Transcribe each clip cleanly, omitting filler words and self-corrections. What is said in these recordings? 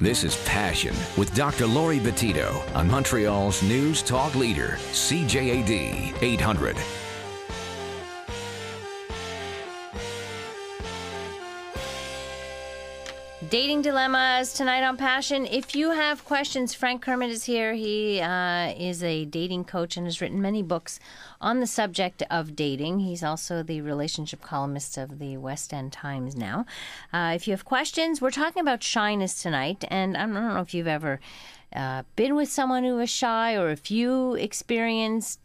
This is Passion with Dr. Laurie Betito on Montreal's News Talk Leader, CJAD 800. Dating dilemmas tonight on Passion. If you have questions, Frank Kermit is here. He is a dating coach and has written many books on the subject of dating. He's also the relationship columnist of the West End Times now. If you have questions, we're talking about shyness tonight. And I don't know if you've ever been with someone who was shy, or if you experienced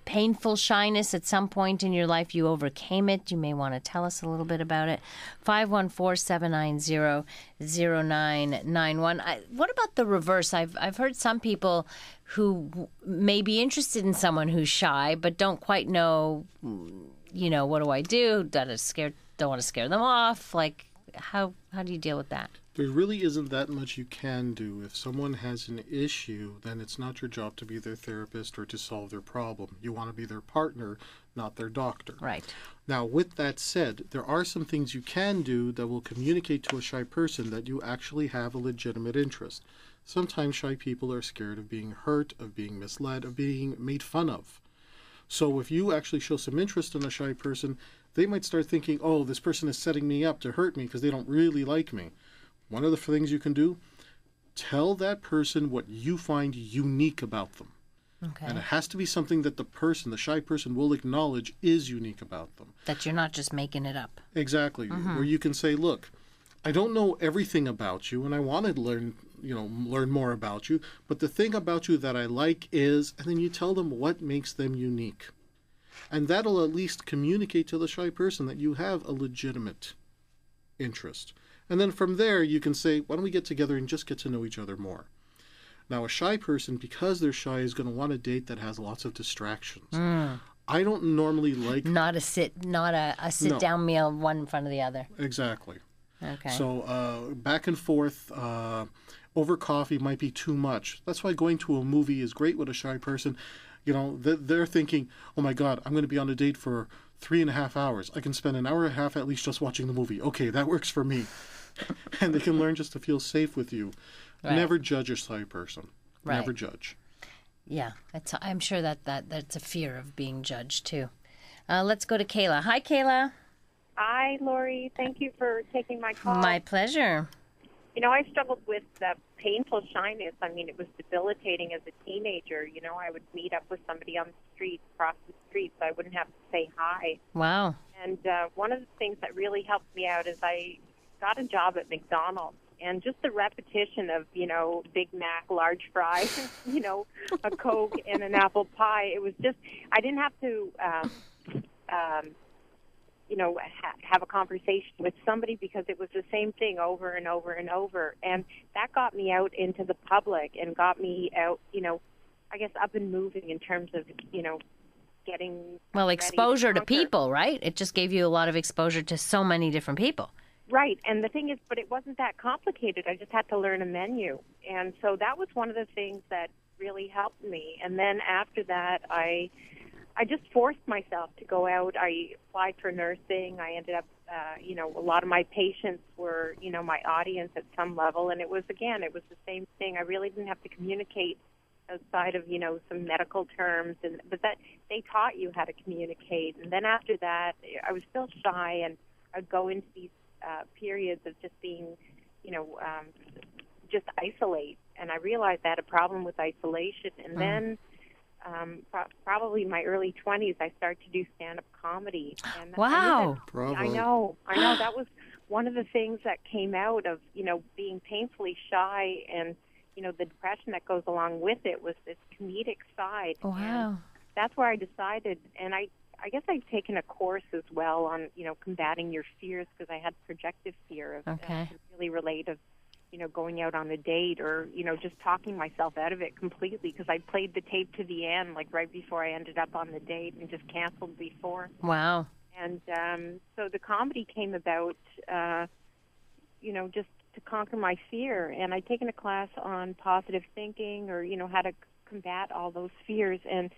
painful shyness at some point in your life, you overcame it. You may want to tell us a little bit about it. 514-790-0991. What about the reverse? I've heard some people who may be interested in someone who's shy, but don't quite know, what do I do? Don't want to scare them off. Like, how do you deal with that? There really isn't that much you can do. If someone has an issue, then it's not your job to be their therapist or to solve their problem. You want to be their partner, not their doctor. Right. Now, with that said, there are some things you can do that will communicate to a shy person that you actually have a legitimate interest. Sometimes shy people are scared of being hurt, of being misled, of being made fun of. So if you actually show some interest in a shy person, they might start thinking, oh, this person is setting me up to hurt me because they don't really like me. One of the things you can do, tell that person what you find unique about them. Okay. And it has to be something that the shy person will acknowledge is unique about them. That you're not just making it up. Exactly. Mm-hmm. Where you can say, look, I don't know everything about you and I want to learn more about you, but the thing about you that I like is, and then you tell them what makes them unique. And that'll at least communicate to the shy person that you have a legitimate interest. And then from there, you can say, why don't we get together and just get to know each other more? Now, a shy person, because they're shy, is going to want a date that has lots of distractions. I don't normally like... Not a sit-down meal, one in front of the other. Exactly. Okay. So back and forth over coffee might be too much. That's why going to a movie is great with a shy person. They're thinking, oh my God, I'm going to be on a date for 3.5 hours. I can spend an hour and a half at least just watching the movie. Okay, that works for me. And they can learn just to feel safe with you. Right. Never judge a shy person. Right. Never judge. Yeah, I'm sure that's a fear of being judged too. Let's go to Kayla. Hi, Kayla. Hi, Laurie. Thank you for taking my call. My pleasure. I struggled with painful shyness. I mean, it was debilitating as a teenager. I would meet up with somebody on the street, cross the street, so I wouldn't have to say hi. Wow. And one of the things that really helped me out is I got a job at McDonald's. And just the repetition of, Big Mac, large fries, a Coke and an apple pie, it was just, I didn't have to, have a conversation with somebody because it was the same thing over and over and over. And that got me out into the public and got me out, I guess up and moving in terms of, getting... Well, exposure to people, right? It just gave you a lot of exposure to so many different people. Right, and the thing is, but it wasn't that complicated. I just had to learn a menu. And so that was one of the things that really helped me. And then after that, I just forced myself to go out. I applied for nursing. I ended up, a lot of my patients were, my audience at some level. And it was the same thing. I really didn't have to communicate outside of, some medical terms. But that they taught you how to communicate. And then after that, I was still shy, and I'd go into these periods of just being, just isolate. And I realized I had a problem with isolation. And then probably in my early 20s, I started to do stand-up comedy. And wow. I know. That was one of the things that came out of, being painfully shy and, the depression that goes along with it was this comedic side. Wow. And that's where I decided, and I guess I've taken a course as well on, combating your fears, because I had projective fear of really relate of, going out on a date or, just talking myself out of it completely, because I played the tape to the end, like right before I ended up on the date, and just canceled before. Wow. And so the comedy came about, just to conquer my fear. And I'd taken a class on positive thinking or, how to combat all those fears. And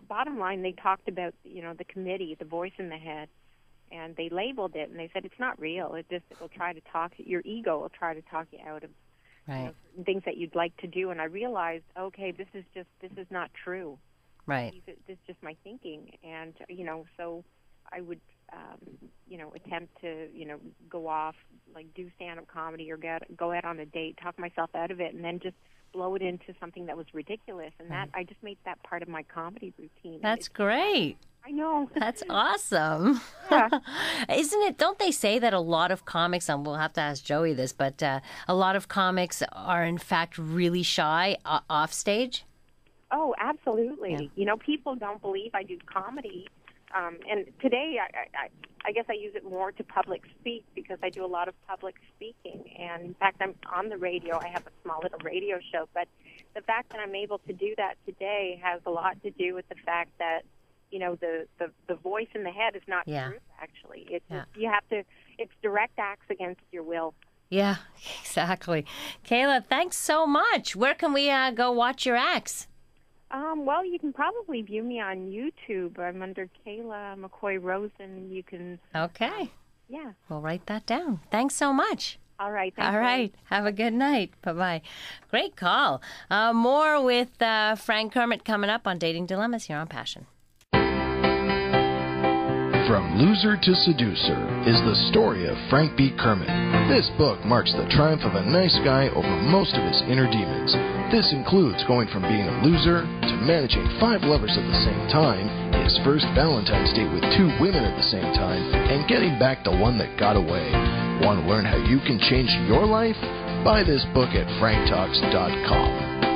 bottom line, they talked about, the committee, the voice in the head, and they labeled it, and they said it's not real. It will try to talk, your ego will try to talk you out of Right. things that you'd like to do. And I realized, okay, this is not true. Right. This is just my thinking. And, so I would, attempt to, go off, like do stand-up comedy or go out on a date, talk myself out of it, and then just blow it into something that was ridiculous. And that I just made that part of my comedy routine. That's great. I know. That's awesome. Yeah. Isn't it? Don't they say that a lot of comics, and we'll have to ask Joey this, but a lot of comics are in fact really shy off stage? Oh, absolutely. Yeah. People don't believe I do comedy. And today, I guess I use it more to public speak because I do a lot of public speaking. And in fact, I'm on the radio. I have a small little radio show. But the fact that I'm able to do that today has a lot to do with the fact that, the voice in the head is not true, actually. It's direct acts against your will. Yeah, exactly. Kayla, thanks so much. Where can we go watch your acts? Well, you can probably view me on YouTube. I'm under Kayla McCoy Rosen. You can. Okay. Yeah. We'll write that down. Thanks so much. All right. All right. Have a good night. Bye-bye. Great call. More with Frank Kermit coming up on Dating Dilemmas here on Passion. From Loser to Seducer is the story of Frank B. Kermit. This book marks the triumph of a nice guy over most of his inner demons. This includes going from being a loser to managing 5 lovers at the same time, his first Valentine's date with 2 women at the same time, and getting back the one that got away. Want to learn how you can change your life? Buy this book at franktalks.com.